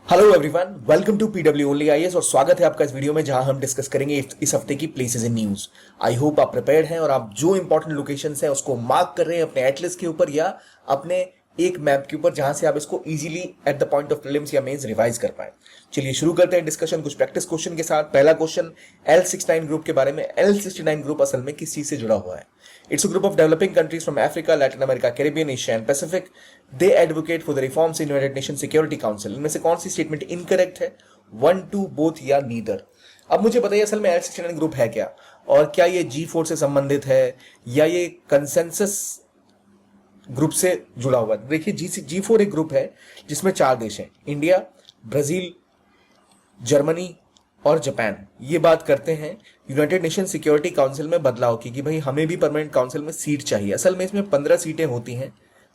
Hello everyone, welcome to PW only IAS और स्वागत है आपका इस वीडियो में जहां हम डिस्कस करेंगे इस हफ्ते की places in news. I hope आप प्रिपेयर्ड हैं और आप जो इंपॉर्टेंट लोकेशंस हैं उसको मार्क कर रहे हैं अपने एटलस के ऊपर या अपने एक मैप के ऊपर जहां से आप इसको easily at the point of prelims या मेंस रिवाइज कर पाए। चलिए शुरू करते हैं डिस्कशन कुछ प्रैक्टिस क्वेश्चन के साथ। पहला क्वेश्चन L69 ग्रुप के बारे में। L69 ग्रुप असल में किस चीज से जुड़ा हुआ है? It's a group of developing countries from Africa, Latin America, Caribbean, Asia and Pacific. They advocate for the reforms in United Nations Security Council. इनमें से कौन सी स्टेटमेंट इनकरेक्ट है? 1, 2, both या neither? अब मुझे बताइए असल में L69 ग्रुप है क्या और क्या ये G4 से संबंधित है या ये कंसेंसस ग्रुप से जुड़ा हुआ है? देखिए G4 एक ग्रुप है जिसमें 4 देश हैं, इंडिया, ब्राजील, जर्मनी और जापान। ये बात करते हैं यूनाइटेड नेशन सिक्योरिटी काउंसिल में बदलाव की कि भाई हमें भी परमानेंट काउंसिल में सीट चाहिए। असल में इसमें 15 सीटें होती हैं,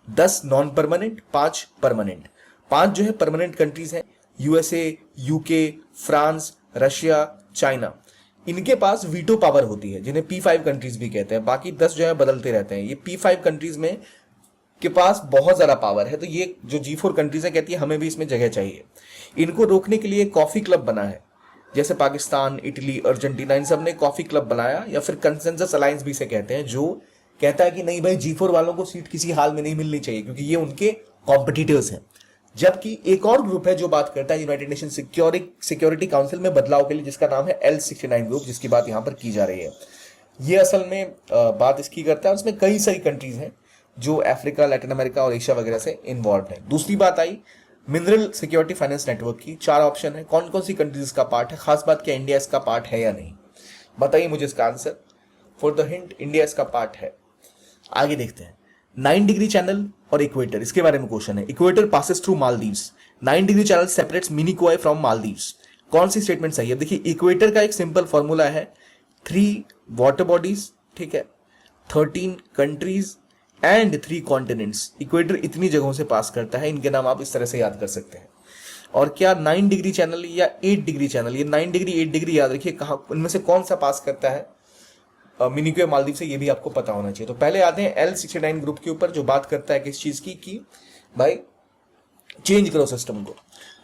10 नॉन परमानेंट, 5 परमानेंट। 5 जो है परमानेंट कंट्रीज हैं, USA, UK, France, Russia, China. इनके पास वीटो पावर होती है जिन्हें P5 कंट्रीज भी कहते हैं। बाकी 10 जो है बदलते रहते हैं। ये P5 कंट्रीज में के पास बहुत ज्यादा पावर है, तो ये जो G4 कंट्रीज है कहती है हमें भी इसमें जगह चाहिए। इनको रोकने के लिए कॉफी क्लब बना है, जैसे पाकिस्तान, इटली, अर्जेंटीना, इन सब ने कॉफी क्लब बनाया या फिर कंसेंसस अलायंस भी इसे कहते हैं, जो कहता है कि नहीं भाई G4 वालों को सीट किसी हाल में नहीं मिलनी चाहिए क्योंकि ये उनके कॉम्पिटिटर्स हैं। जबकि एक और ग्रुप है जो बात करता है यूनाइटेड नेशन सिक्योरिटी काउंसिल में बदलाव के लिए, जिसका नाम है L69 ग्रुप, जिसकी बात यहां पर की जा रही है। ये असल में बात इसकी करता है, उसमें कई सारी कंट्रीज हैं जो अफ्रीका, लैटिन अमेरिका और एशिया वगैरह से इन्वॉल्व है। दूसरी बात आई मिनरल सिक्योरिटी फाइनेंस नेटवर्क की। 4 ऑप्शन है, कौन कौन सी कंट्रीज का पार्ट है? खास बात क्या इंडिया इसका पार्ट है या नहीं? बताइए मुझे इसका answer. For the hint, India इसका पार्ट है। आगे देखते हैं 9 डिग्री चैनल और इक्वेटर, इसके बारे में क्वेश्चन है। Equator passes through Maldives, 9 degree channel separates Minicoy from Maldives. कौन सी स्टेटमेंट सही है? देखिए इक्वेटर का एक सिंपल फॉर्मूला है 3 वाटर बॉडीज, ठीक है, 13 कंट्रीज एंड 3 कॉन्टिनेंट्स। इक्वेटर इतनी जगहों से पास करता है, इनके नाम आप इस तरह से याद कर सकते हैं। और क्या 9 डिग्री चैनल या 8 डिग्री चैनल, ये 9 डिग्री 8 डिग्री याद रखिए, कहां इनमें से कौन सा पास करता है मिनिकॉय मालदीव से, ये भी आपको पता होना चाहिए। तो पहले आते हैं L69 ग्रुप के ऊपर जो बात करता है किस चीज की, कि भाई चेंज करो सिस्टम को।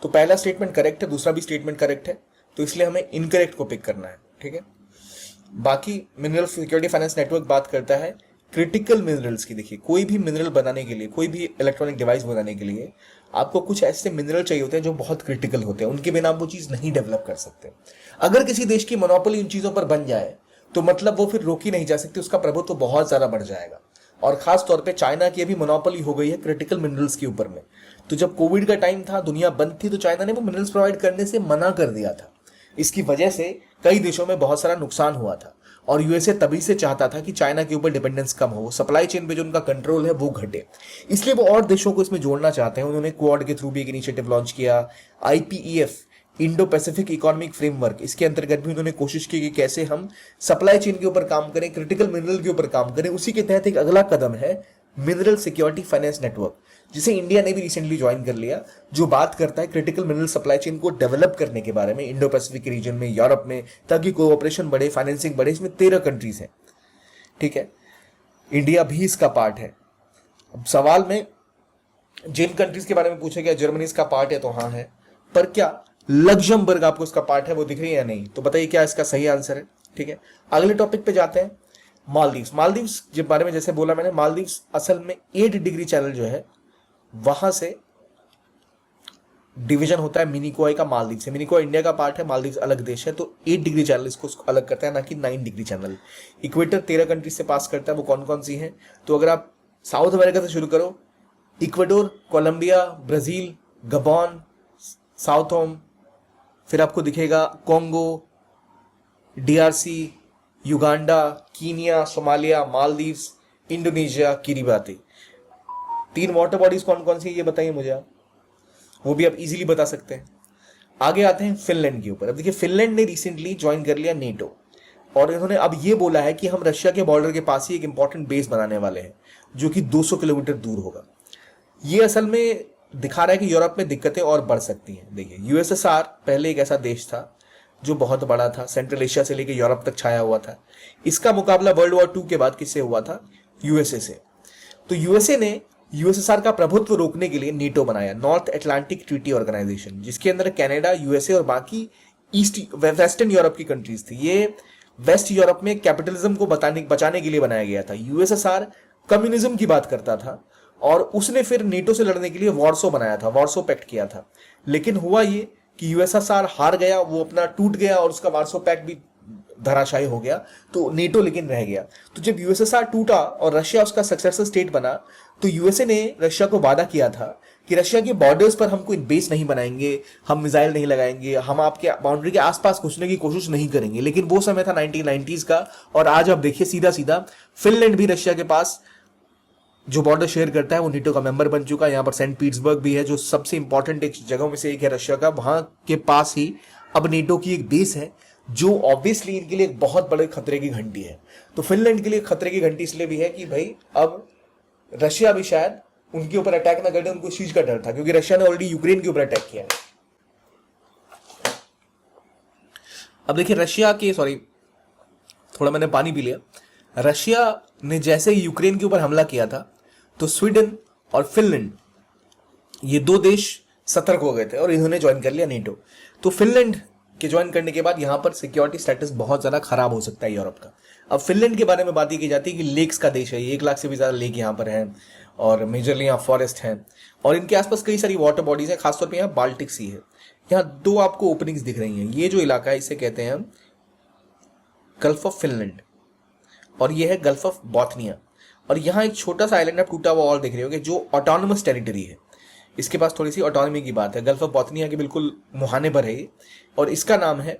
तो पहला स्टेटमेंट करेक्ट है, दूसरा भी स्टेटमेंट करेक्ट है, तो इसलिए हमें इनकरेक्ट को पिक करना है, ठीक है। बाकी मिनरल सिक्योरिटी फाइनेंस नेटवर्क बात करता है क्रिटिकल मिनरल्स की। देखिए कोई भी मिनरल बनाने के लिए, कोई भी इलेक्ट्रॉनिक डिवाइस बनाने के लिए आपको कुछ ऐसे मिनरल चाहिए होते हैं जो बहुत क्रिटिकल होते हैं, उनके बिना आप वो चीज नहीं डेवलप कर सकते। अगर किसी देश की मोनोपोली उन चीजों पर बन जाए तो मतलब वो फिर रोकी नहीं जा सकती, उसका प्रभुत्व तो बहुत ज्यादा बढ़ जाएगा। और खास तौर पे चाइना की अभी मोनोपोली हो गई है क्रिटिकल मिनरल्स के ऊपर में। तो जब कोविड का टाइम था, दुनिया बंद थी, तो चाइना ने वो मिनरल्स प्रोवाइड करने से मना कर दिया था। इसकी वजह से कई देशों में बहुत सारा नुकसान हुआ था और यूएसए तभी से चाहता था कि चाइना के ऊपर डिपेंडेंस कम हो, सप्लाई चेन पे जो उनका कंट्रोल है वो घटे, इसलिए वो और देशों को इसमें जोड़ना चाहते हैं। उन्होंने क्वाड के थ्रू भी एक इनिशिएटिव लॉन्च किया, IPEF, Indo Pacific economic framework, इसके अंतर्गत भी उन्होंने कोशिश की कि कैसे हम सप्लाई चेन के ऊपर काम करें, क्रिटिकल मिनरल के ऊपर काम करें। उसी के तहत एक अगला कदम है मिनरल सिक्योरिटी फाइनेंस नेटवर्क, जिसे इंडिया ने भी रिसेंटली ज्वाइन कर लिया, जो बात करता है क्रिटिकल मिनरल सप्लाई चेन को डेवलप करने के बारे में इंडो पैसिफिक रीजन में, यूरोप में, ताकि कोऑपरेशन बढ़े, फाइनेंसिंग बढ़े। इसमें 13 कंट्रीज हैं, ठीक है, इंडिया भी इसका पार्ट है। अब सवाल में जिन कंट्रीज के बारे में पूछा गया, जर्मनी इसका पार्ट है, तो हाँ है, पर क्या लग्जमबर्ग आपको इसका पार्ट है वो दिख रही है या नहीं? तो बताइए क्या इसका सही आंसर है, ठीक है। अगले टॉपिक पे जाते हैं, मालदीव्स। मालदीव्स के बारे में जैसे बोला मैंने, मालदीव्स असल में 8 डिग्री चैनल जो है वहां से डिवीजन होता है मिनिकॉय का मालदीव से। मिनिकॉय इंडिया का पार्ट है, मालदीव अलग देश है, तो 8 डिग्री चैनल इसको अलग करता है, ना कि 9 डिग्री चैनल। इक्वेटर 13 कंट्रीज से पास करता है, वो कौन कौन सी हैं? तो अगर आप साउथ अमेरिका से शुरू करो, Ecuador, Colombia, Brazil, Gabon, Sao Tome, फिर आपको दिखेगा Congo, DRC, Uganda, Kenya, Somalia, Maldives, Indonesia, Kiribati. 3 water bodies कौन कौन सी ये बताइए मुझे आप, वो भी आप इजीली बता सकते हैं। आगे आते हैं फिनलैंड के ऊपर। अब देखिए फिनलैंड ने रिसेंटली ज्वाइन कर लिया नेटो, और इन्होंने अब ये बोला है कि हम रशिया के बॉर्डर के पास ही एक इंपॉर्टेंट बेस बनाने वाले हैं जो कि 200 किलोमीटर दूर होगा। ये असल में दिखा रहा है कि यूरोप में दिक्कतें और बढ़ सकती हैं। देखिए USSR पहले एक ऐसा देश था जो बहुत बड़ा था, सेंट्रल एशिया से लेकर यूरोप तक छाया हुआ था। इसका मुकाबला वर्ल्ड वॉर 2 के बाद किससे हुआ था? USA से। तो USA ने यूएसएसआर का प्रभुत्व रोकने के लिए नीटो बनाया, नॉर्थ अटलांटिक ट्रीटी ऑर्गेनाइजेशन, जिसके अंदर कनाडा, यूएसए और बाकी ईस्ट वेस्टर्न यूरोप की कंट्रीज थी। ये वेस्ट यूरोप में कैपिटलिज्म को बचाने के लिए बनाया गया था। यूएसएसआर कम्युनिज्म की बात करता था और उसने फिर नीटो से लड़ने के लिए वॉर्सो बनाया था, वॉर्सो पैक्ट किया था। लेकिन हुआ ये कि यूएसएसआर हार गया, वो अपना टूट गया और उसका वार्सो पैक्ट भी धराशायी हो गया, तो नेटो लेकिन रह गया। तो जब यूएसएसआर टूटा और रशिया उसका सक्सेसर स्टेट बना, तो यूएसए ने रशिया को वादा किया था कि रशिया के बॉर्डर्स पर हम कोई बेस नहीं बनाएंगे, हम मिसाइल नहीं लगाएंगे, हम आपके बाउंड्री के आसपास घुसने की कोशिश नहीं करेंगे। लेकिन वो समय था 1990s का, और आज आप देखिए सीधा सीधा फिनलैंड भी रशिया के पास जो बॉर्डर शेयर करता है वो नीटो का मेंबर बन चुका है। यहाँ पर सेंट पीटर्सबर्ग भी है, जो सबसे इंपॉर्टेंट एक जगहों में से एक है रशिया का, वहां के पास ही अब नीटो की एक बेस है, जो ऑब्वियसली इनके लिए एक बहुत बड़े खतरे की घंटी है। तो फिनलैंड के लिए खतरे की घंटी इसलिए भी है कि भाई अब रशिया भी शायद उनके ऊपर अटैक ना कर दे, उनको इस चीज का डर था, क्योंकि रशिया ने ऑलरेडी यूक्रेन के ऊपर अटैक किया है। अब देखिए रशिया के, सॉरी थोड़ा मैंने पानी पी लिया। रशिया ने जैसे ही यूक्रेन के ऊपर हमला किया था, तो स्वीडन और फिनलैंड ये दो देश सतर्क हो गए थे और इन्होंने ज्वाइन कर लिया नेटो। तो फिनलैंड के ज्वाइन करने के बाद यहां पर सिक्योरिटी स्टेटस बहुत ज्यादा खराब हो सकता है यूरोप का। अब फिनलैंड के बारे में बात की जाती है कि लेक्स का देश है, 1 लाख से भी ज्यादा लेक यहाँ पर है और मेजरली यहाँ फॉरेस्ट है और इनके आसपास कई सारी वाटर बॉडीज है, खासतौर पर यहाँ बाल्टिक सी है। यहाँ दो आपको ओपनिंग्स दिख रही हैं। ये जो इलाका है इसे कहते हैं हम गल्फ ऑफ फिनलैंड और ये है गल्फ ऑफ बॉथनिया। और यहाँ एक छोटा सा आइलैंड आप टूटा हुआ और देख रहे होगे जो ऑटोनमस टेरिटरी है, इसके पास थोड़ी सी ऑटोनॉमी की बात है। गल्फ ऑफ बॉथनिया के बिल्कुल मुहाने पर है और इसका नाम है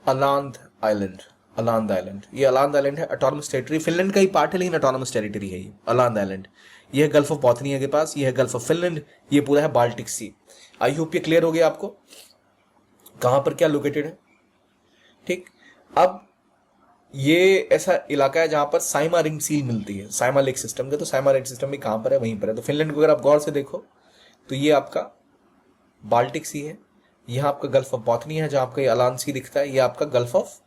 अलांद आइलैंड। अलांद आइलैंड, ये अलांद आइलैंड है, ऑटोनमस टेरिटरी फिनलैंड का ही पार्ट है लेकिन ऑटोनमस टेरिटरी है ये अलांद आइलैंड। ये है गल्फ ऑफ बॉथनिया के पास, ये है गल्फ ऑफ फिनलैंड, ये पूरा है बाल्टिक सी। आई होप ये क्लियर हो गया आपको कहां पर क्या लोकेटेड है। ठीक, अब ये ऐसा इलाका है जहां पर साइमा रिंग सील मिलती है, साइमा लेक सिस्टम के। तो साइमा लेक सिस्टम भी कहां पर है, वहीं पर है। तो फिनलैंड को अगर आप गौर से देखो तो ये आपका बाल्टिक सी है, यहां आपका गल्फ ऑफ बॉथनिया है जहां आपका ये अलान सी दिखता है, ये आपका गल्फ ऑफ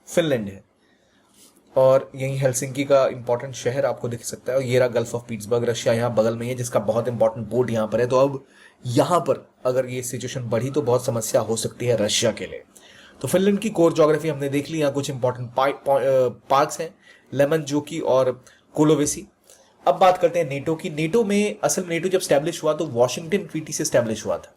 फिनलैंड है और यही हेलसिंकी का इंपॉर्टेंट शहर आपको दिख सकता है। और ये रहा गल्फ ऑफ पीट्सबर्ग, रशिया यहाँ बगल में है जिसका बहुत इंपॉर्टेंट पोर्ट यहाँ पर है। तो अब यहाँ पर अगर ये सिचुएशन बढ़ी तो बहुत समस्या हो सकती है रशिया के लिए। तो फिनलैंड की कोर ज्योग्राफी हमने देख ली, यहाँ कुछ इंपॉर्टेंट पार्क्स हैं, लेमन जोकी और कोलोवेसी। अब बात करते हैं नेटो की। नेटो में असल में नेटो जब स्टैब्लिश हुआ तो वॉशिंगटन ट्रीटी से स्टैब्लिश हुआ था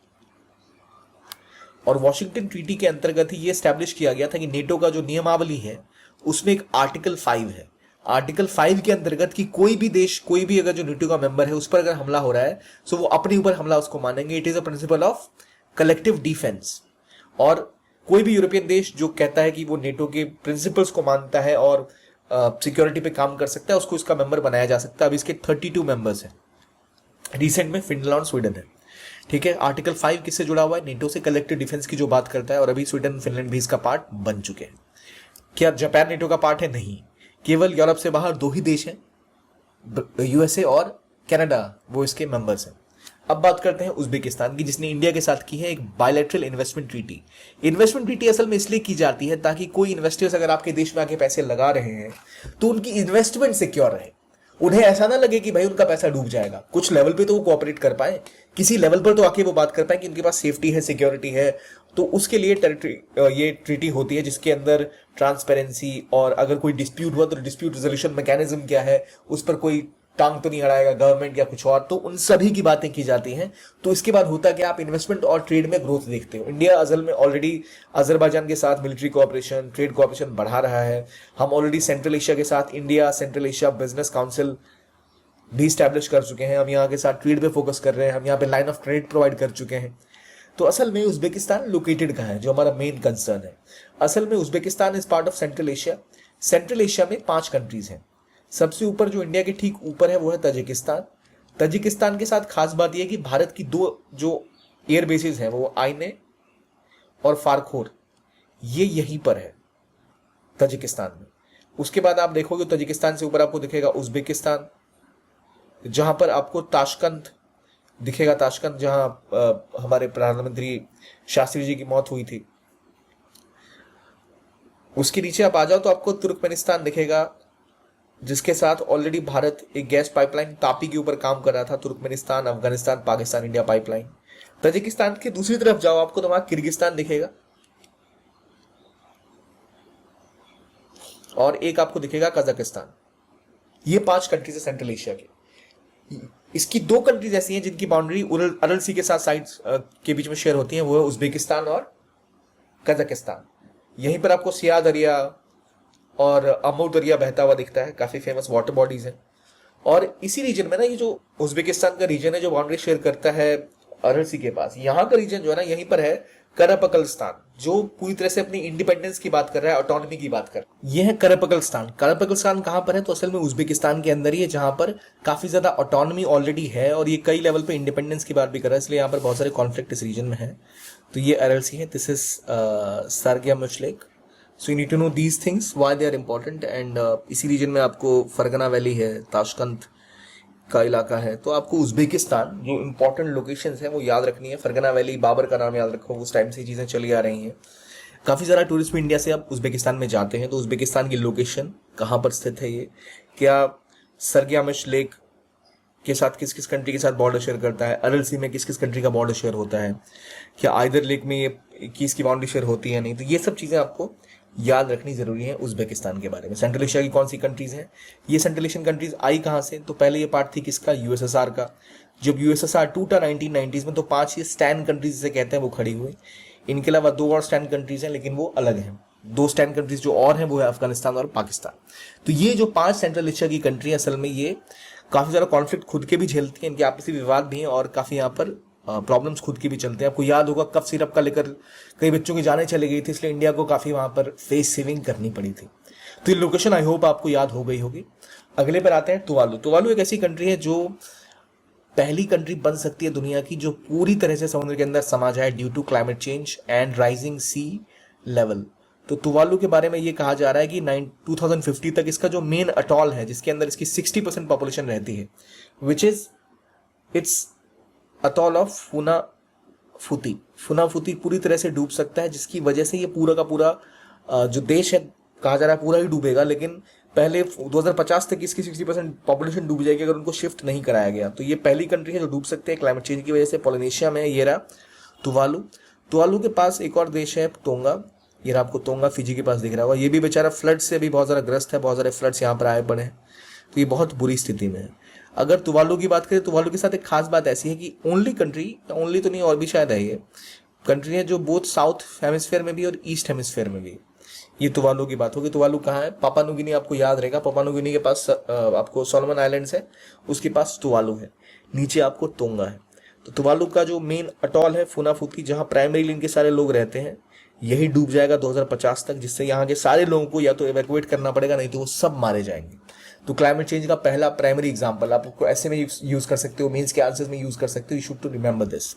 और वॉशिंगटन ट्रीटी के अंतर्गत ही ये स्टैब्लिश किया गया था कि नेटो का जो नियमावली है उसमें एक आर्टिकल 5 है। आर्टिकल 5 के अंतर्गत कि कोई भी देश, कोई भी अगर जो नेटो का मेंबर है उस पर अगर हमला हो रहा है तो वो अपने ऊपर हमला उसको मानेंगे। It is a principle of collective defence. और कोई भी यूरोपियन देश जो कहता है कि वो नेटो के प्रिंसिपल्स को मानता है और सिक्योरिटी पे काम कर सकता है, उसको इसका मेंबर बनाया जा सकता है। अब इसके 32 मेंबर्स हैं, रिसेंट में फिनलैंड और स्वीडन है। ठीक है, आर्टिकल 5 किससे जुड़ा हुआ है, नेटो से, कलेक्टिव डिफेंस की जो बात करता है। और अभी स्वीडन फिनलैंड भी इसका पार्ट बन चुके हैं। क्या जापान नेटो का पार्ट है? नहीं, केवल यूरोप से बाहर 2 ही देश हैं, यूएसए और कनाडा, वो इसके मेंबर्स हैं। अब बात करते हैं उज्बेकिस्तान की, जिसने इंडिया के साथ की है एक bilateral investment treaty. Investment treaty असल में इसलिए की जाती है ताकि कोई इन्वेस्टर्स अगर आपके देश में आके पैसे लगा रहे हैं तो उनकी इन्वेस्टमेंट सिक्योर रहे, उन्हें ऐसा ना लगे कि भाई उनका पैसा डूब जाएगा। कुछ लेवल पे तो वो कोऑपरेट कर पाए, किसी लेवल पर तो आके वो बात कर पाए कि उनके पास सेफ्टी है, सिक्योरिटी है। तो उसके लिए ये ट्रीटी होती है जिसके अंदर ट्रांसपेरेंसी और अगर कोई डिस्प्यूट हुआ तो डिस्प्यूट रेजोल्यूशन मैकेनिज्म क्या है, उस पर कोई टांग तो नहीं अड़ाएगा गवर्नमेंट या कुछ और, तो उन सभी की बातें की जाती हैं। तो इसके बाद होता है कि आप इन्वेस्टमेंट और ट्रेड में ग्रोथ देखते हो। इंडिया असल में ऑलरेडी अजरबैजान के साथ मिलिट्री कोऑपरेशन, ट्रेड कोऑपरेशन बढ़ा रहा है। हम ऑलरेडी सेंट्रल एशिया के साथ India central Asia business council भी स्टैब्लिश कर चुके हैं। हम यहाँ के साथ ट्रेड पे फोकस कर रहे हैं, हम यहाँ पे लाइन ऑफ ट्रेड प्रोवाइड कर चुके हैं। तो असल में उज्बेकिस्तान लोकेटेड कहाँ है, जो हमारा मेन कंसर्न है। असल में Uzbekistan is part of central Asia. Central Asia में 5 कंट्रीज हैं। सबसे ऊपर जो इंडिया के ठीक ऊपर है वो है तजिकिस्तान। तजिकिस्तान के साथ खास बात यह है कि भारत की 2 जो एयर बेसिस हैं वो आईने और फारखोर, ये यहीं पर है तजिकिस्तान में। उसके बाद आप देखोगे तजिकिस्तान से ऊपर आपको दिखेगा उज्बेकिस्तान, जहां पर आपको ताशकंद दिखेगा, ताशकंद जहां हमारे प्रधानमंत्री शास्त्री जी की मौत हुई थी। उसके नीचे आप आ जाओ तो आपको तुर्कमेनिस्तान दिखेगा, जिसके साथ ऑलरेडी भारत एक गैस पाइपलाइन तापी के ऊपर काम कर रहा था, Turkmenistan, Afghanistan, Pakistan, India pipeline. Tajikistan की दूसरी तरफ जाओ आपको तो वहां किर्गिस्तान दिखेगा, और एक आपको दिखेगा कजाकिस्तान। ये 5 कंट्रीज है सेंट्रल एशिया के। इसकी 2 कंट्रीज ऐसी हैं जिनकी बाउंड्री अरल सी के साथ साइड्स के बीच में शेयर होती है, वो है उज्बेकिस्तान और कजाकिस्तान। यहीं पर आपको सिया दरिया और अमूर दरिया बहता हुआ दिखता है, काफी फेमस वाटर बॉडीज हैं। और इसी रीजन में ना, ये जो उज्बेकिस्तान का रीजन है जो बाउंड्री शेयर करता है अरल सी के पास, यहाँ का रीजन जो है ना, यहीं पर है करपकलस्तान, जो पूरी तरह से अपनी इंडिपेंडेंस की बात कर रहा है, ऑटोनॉमी की बात कर रहा है। यह है करपकलस्तान। करपकलस्तान कहां पर है? तो असल में उज्बेकिस्तान के अंदर ही है, जहां पर काफी ज्यादा ऑटोनॉमी ऑलरेडी है और ये कई लेवल पे इंडिपेंडेंस की बात भी कर रहा है, इसलिए यहाँ पर बहुत सारे कॉन्फ्लिक्ट इस रीजन में है। तो ये अरल सी है, this is Sarygamysh lake. So you need to know these things why they are important. And इसी रीजन में आपको फरगना वैली है, ताशकंद का इलाका है। तो आपको उज्बेकिस्तान जो इंपॉर्टेंट लोकेशंस हैं वो याद रखनी है। फरगना वैली, बाबर का नाम याद रखो, उस टाइम से चीज़ें चली आ रही हैं। काफ़ी ज़्यादा टूरिस्ट भी इंडिया से अब उज्बेकिस्तान में जाते हैं। तो उज्बेकिस्तान की लोकेशन कहाँ पर स्थित है ये, क्या सरगियामुश लेक के साथ किस किस कंट्री के साथ बॉर्डर शेयर करता है, अरल सी में किस किस कंट्री का बॉर्डर शेयर होता है, क्या आइदर लेक में ये किसकी बाउंड्री शेयर होती है नहीं, तो ये सब चीज़ें आपको याद रखनी जरूरी है उज्बेकिस्तान के बारे में। सेंट्रल एशिया की कौन सी कंट्रीज हैं? ये सेंट्रल एशियन कंट्रीज आई कहाँ से? तो पहले ये पार्ट थी किसका? यूएसएसआर का। जब यूएसएसआर टूटा 1990s में, तो 5 ये स्टैंड कंट्रीज जिसे कहते हैं वो खड़ी हुई। इनके अलावा 2 और स्टैंड कंट्रीज हैं, लेकिन वो अलग हैं। 2 स्टैंड कंट्रीज जो और हैं वो है अफगानिस्तान और पाकिस्तान। तो ये जो 5 सेंट्रल एशिया की कंट्री है, असल में ये काफी ज्यादा कॉन्फ्लिक्ट खुद के भी झेलती हैं, इनके आपसी विवाद भी हैं और काफी यहाँ पर प्रॉब्लम्स खुद की भी चलते हैं। आपको याद होगा कफ सिरप का लेकर कई बच्चों की जाने चली गई थी, इसलिए इंडिया को काफी वहां पर फेस सेविंग करनी पड़ी थी। तो ये लोकेशन आई होप आपको याद हो गई होगी। अगले पर आते हैं तुवालू। तुवालू एक ऐसी कंट्री है जो पहली कंट्री बन सकती है दुनिया की जो पूरी तरह से समुद्र के अंदर समा जाए due to climate change and rising sea level. तो तुवालू के बारे में ये कहा जा रहा है कि 2050 तक इसका जो मेन अटॉल है, जिसके अंदर इसकी 60% पॉपुलेशन रहती है, which is its atoll of Funafuti. Funafuti पूरी तरह से डूब सकता है, जिसकी वजह से ये पूरा का पूरा जो देश है कहा जा रहा है पूरा ही डूबेगा। लेकिन पहले 2050 तक इसकी 60% पॉपुलेशन डूब जाएगी अगर उनको शिफ्ट नहीं कराया गया। तो ये पहली कंट्री है जो डूब सकते हैं क्लाइमेट चेंज की वजह से। पोलिनेशिया में ये रहा तुवालू। तुवालू के पास एक और देश है तोंगा। ये रहा आपको तोंगा, फिजी के पास दिख रहा होगा। ये भी बेचारा फ्लड से भी बहुत ज़्यादा ग्रस्त है, बहुत सारे फ्लड्स यहाँ पर आए पड़े हैं, तो ये बहुत बुरी स्थिति में है। अगर तुवालू की बात करें, तुवालू के साथ एक खास बात ऐसी है कि ओनली कंट्री, ओनली तो नहीं और भी शायद है, ये कंट्री है जो बोथ साउथ हेमिस्फेयर में भी और ईस्ट हेमिस्फेयर में भी। ये तुवालू की बात होगी। तुवालू कहाँ है? पापा न्यू आपको याद रहेगा। पापा न्यू के पास आपको सोलोमन आइलैंड्स है, उसके पास तुवालू है, नीचे आपको तोंगा है। तो तुवालू का जो मेन अटॉल है फुनाफुती, जहाँ प्राइमरी इनके सारे लोग रहते हैं, यही डूब जाएगा 2050 तक, जिससे यहाँ के सारे लोगों को या तो एवैक्यूएट करना पड़ेगा, नहीं तो वो सब मारे जाएंगे। तो क्लाइमेट चेंज का पहला प्राइमरी एग्जांपल आप उसको ऐसे में यूज कर सकते हो, मेंस के आंसर्स में यूज कर सकते हो। You should to remember this.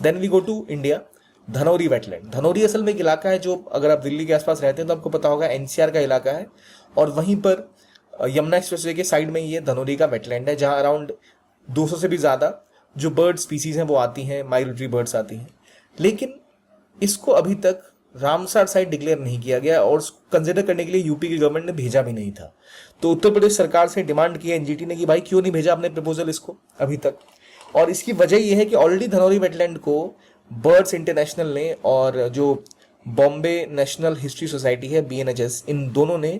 Then we go to India. Dhanauri wetland. Dhanauri असल में एक इलाका है जो, अगर आप दिल्ली के आसपास रहते हैं तो आपको पता होगा, एनसीआर का इलाका है, और वहीं पर यमुना एक्सप्रेसवे के साइड में ये धनौरी का वेटलैंड है, जहां अराउंड 200 से भी ज्यादा जो बर्ड स्पीसीज हैं वो आती हैं, माइग्रेटरी बर्ड्स आती हैं। लेकिन इसको अभी तक रामसर साइट डिक्लेयर नहीं किया गया और कंसिडर करने के लिए यूपी की गवर्नमेंट ने भेजा भी नहीं था। तो उत्तर प्रदेश सरकार से डिमांड की एनजीटी ने कि भाई क्यों नहीं भेजा आपने प्रपोजल इसको अभी तक। और इसकी वजह यह है कि ऑलरेडी धनौरी वेटलैंड को बर्ड्स इंटरनेशनल ने और जो बॉम्बे नेशनल हिस्ट्री सोसाइटी है BNHS, इन दोनों ने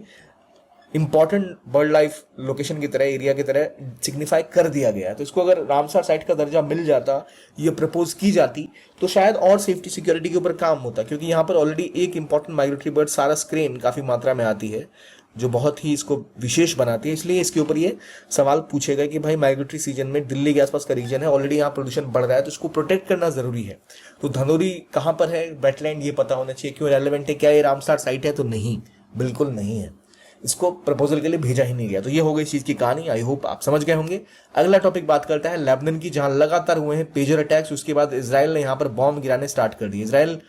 इंपॉर्टेंट बर्ड लाइफ लोकेशन की तरह, एरिया की तरह सिग्निफाई कर दिया गया है। तो इसको अगर रामसर साइट का दर्जा मिल जाता, ये प्रपोज की जाती, तो शायद और सेफ्टी सिक्योरिटी के ऊपर काम होता, क्योंकि यहाँ पर ऑलरेडी एक इंपॉर्टेंट माइग्रेटरी बर्ड सारस क्रेन काफी मात्रा में आती है, जो बहुत ही इसको विशेष बनाती है। इसलिए इसके ऊपर ये सवाल पूछेगा कि भाई माइग्रेटरी सीजन में दिल्ली के आसपास का रीजन है, ऑलरेडी यहाँ प्रदूषण बढ़ रहा है, तो इसको प्रोटेक्ट करना जरूरी है। तो धनौरी कहाँ पर है वेटलैंड, ये पता होना चाहिए। क्यों रेलेवेंट है? क्या ये रामसर साइट है? तो नहीं, बिल्कुल नहीं है। इसको प्रपोजल के लिए भेजा ही नहीं गया। तो ये हो गई इस चीज की कहानी। आई होप आप समझ गए होंगे। अगला टॉपिक बात करता है लेबनान की, जहां लगातार हुए हैं पेजर अटैक्स। उसके बाद इजराइल ने यहाँ पर बॉम्ब गिराने स्टार्ट कर दिए। इजराइल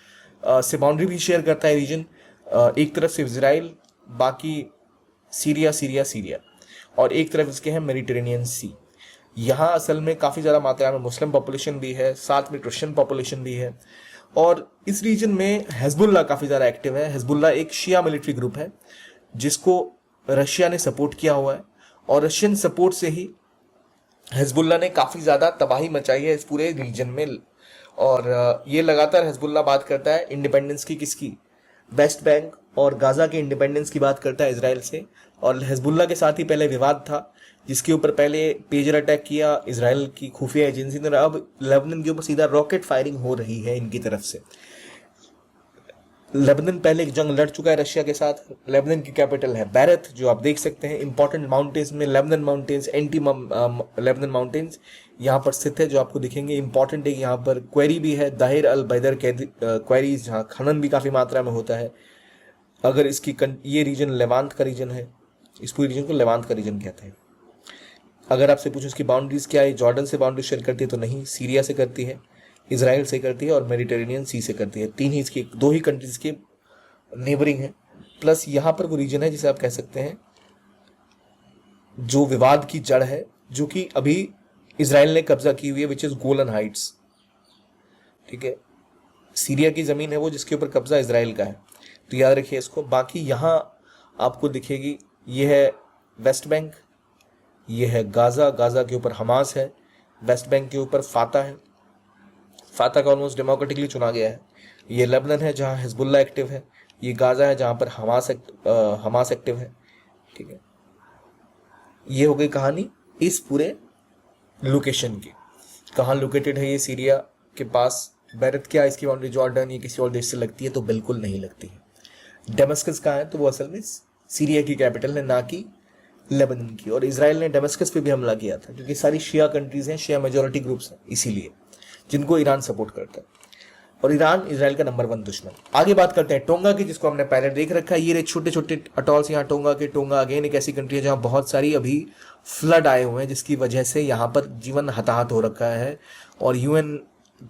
से बाउंड्री भी शेयर करता है रीजन, एक तरफ से इजराइल, बाकी सीरिया और एक तरफ इसके है मेडिटेरेनियन सी। यहाँ असल में काफी ज्यादा मात्रा में मुस्लिम पॉपुलेशन भी है, साथ में क्रिश्चियन पॉपुलेशन भी है। और इस रीजन में हिजबुल्लाह काफी ज्यादा एक्टिव है। हिजबुल्लाह एक शिया मिलिट्री ग्रुप है जिसको रशिया ने सपोर्ट किया हुआ है, और रशियन सपोर्ट से ही हिजबुल्लाह ने काफ़ी ज़्यादा तबाही मचाई है इस पूरे रीजन में। और ये लगातार हिजबुल्लाह बात करता है इंडिपेंडेंस की, किसकी, वेस्ट बैंक और गाज़ा के इंडिपेंडेंस की बात करता है इसराइल से। और हिजबुल्लाह के साथ ही पहले विवाद था, जिसके ऊपर पहले पेजर अटैक किया इसराइल की खुफिया एजेंसी ने, अब लेबनान के ऊपर सीधा रॉकेट फायरिंग हो रही है इनकी तरफ से। लेबनान पहले एक जंग लड़ चुका है रशिया के साथ। लेबनान की कैपिटल है बैरत, जो आप देख सकते हैं इंपॉर्टेंट माउंटेन्स में Lebanon mountains, anti Lebanon mountains यहाँ पर स्थित है, जो आपको दिखेंगे। इंपॉर्टेंट है, यहाँ पर क्वेरी भी है, दाहिर अल बैदर क्वेरीज, जहाँ खनन भी काफ़ी मात्रा में होता है। अगर इसकी ये रीजन लेवांत का रीजन है, इस पूरी रीजन को लेवांत का रीजन कहते हैं। अगर आपसे पूछो इसकी बाउंड्रीज क्या है, जॉर्डन से बाउंड्री शेयर करती है तो नहीं, सीरिया से करती है, इसराइल से करती है और मेडिटेरेनियन सी से करती है। दो ही कंट्रीज के नेबरिंग है। प्लस यहाँ पर वो रीजन है जिसे आप कह सकते हैं जो विवाद की जड़ है, जो कि अभी इसराइल ने कब्जा की हुई है, विच इज गोलन हाइट्स। ठीक है, सीरिया की जमीन है वो, जिसके ऊपर कब्जा इसराइल का है, तो याद रखिए इसको। बाकी यहाँ आपको दिखेगी, ये है वेस्ट बैंक, ये है गाजा, गाजा के ऊपर हमास है, वेस्ट बैंक के ऊपर फाता है, फाता का ऑलमोस्ट डेमोक्रेटिकली चुना गया है। ये लेबनान है जहाँ हिजबुल्लाह एक्टिव है, ये गाजा है जहाँ पर हमास एक्टिव है। ठीक है, ये हो गई कहानी इस पूरे लोकेशन की। कहाँ लोकेटेड है ये, सीरिया के पास। बैरत क्या इसकी बाउंड्री जॉर्डन या किसी और देश से लगती है, तो बिल्कुल नहीं लगती है। डेमस्कस कहाँ है, तो वो असल में सीरिया की कैपिटल है, ना कि लेबनान की। और इसराइल ने डेमस्कस पे भी हमला किया था, क्योंकि सारी शिया कंट्रीज हैं, शिया मेजोरिटी ग्रुप्स हैं, इसीलिए, जिनको ईरान सपोर्ट करता है। और ईरान इसराइल का नंबर 1 दुश्मन। आगे बात करते हैं टोंगा की, जिसको हमने पहले देख रखा है। ये छोटे छोटे अटॉल्स यहाँ टोंगा के। टोंगा अगेन एक ऐसी कंट्री है जहाँ बहुत सारी अभी फ्लड आए हुए हैं, जिसकी वजह से यहाँ पर जीवन हताहत हो रखा है। और यूएन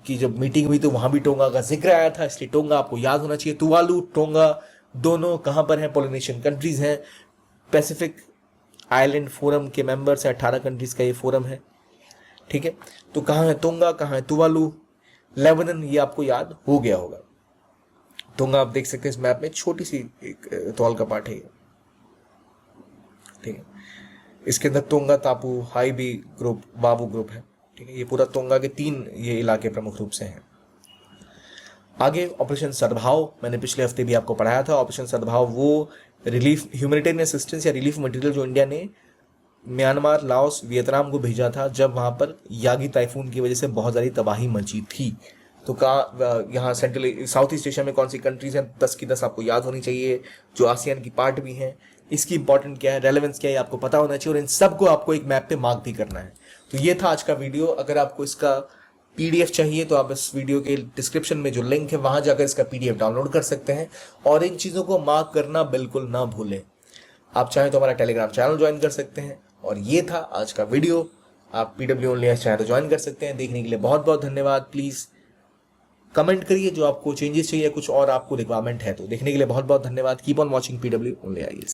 की जब मीटिंग हुई तो वहाँ भी टोंगा का जिक्र आया था, इसलिए टोंगा आपको याद होना चाहिए। तुवालू, टोंगा दोनों कहाँ पर हैं, पोलिनेशियन कंट्रीज हैं। पैसिफिक आइलैंड फोरम के मेंबर्स हैं, 18 कंट्रीज का ये फोरम है। ठीक है, तो कहाँ है टोंगा, कहाँ है तुवालू, लेबनान, ये आपको याद हो गया होगा। टोंगा आप देख सकते हैं इस मैप में, छोटी सी एक तौल का पार्ट है ये। ठीक है, इसके अंदर टोंगा टापू, हाइबी ग्रुप, बाबू ग्रुप है। ठीक है, ये पूरा टोंगा के 3 ये इलाके प्रमुख रूप से हैं। आगे ऑपरेशन सद्भाव, मैंने पिछले हफ्ते भी आपको पढ़ाया था। ऑपरेशन सद्भाव वो रिलीफ ह्यूमैनिटेरियन असिस्टेंस या रिलीफ मटेरियल जो इंडिया ने म्यांमार, लाओस, वियतनाम को भेजा था, जब वहाँ पर यागी टाइफून की वजह से बहुत सारी तबाही मची थी। तो कहाँ, यहाँ सेंट्रल साउथ ईस्ट एशिया में कौन सी कंट्रीज हैं, 10 की 10 आपको याद होनी चाहिए, जो आसियान की पार्ट भी हैं। इसकी इंपॉर्टेंट क्या है, रेलेवेंस क्या है, आपको पता होना चाहिए, और इन सबको आपको एक मैप पे मार्क भी करना है। तो ये था आज का वीडियो। अगर आपको इसका PDF चाहिए तो आप इस वीडियो के डिस्क्रिप्शन में जो लिंक है वहां जाकर इसका PDF डाउनलोड कर सकते हैं। और इन चीज़ों को मार्क करना बिल्कुल ना भूलें। आप चाहें तो हमारा टेलीग्राम चैनल ज्वाइन कर सकते हैं। और ये था आज का वीडियो। आप PW ओनली चाहें तो ज्वाइन कर सकते हैं। देखने के लिए बहुत बहुत धन्यवाद। प्लीज़ कमेंट करिए जो आपको चेंजेस चाहिए, कुछ और आपको रिक्वायरमेंट है तो। देखने के लिए बहुत बहुत धन्यवाद। Keep on watching PW only IAS।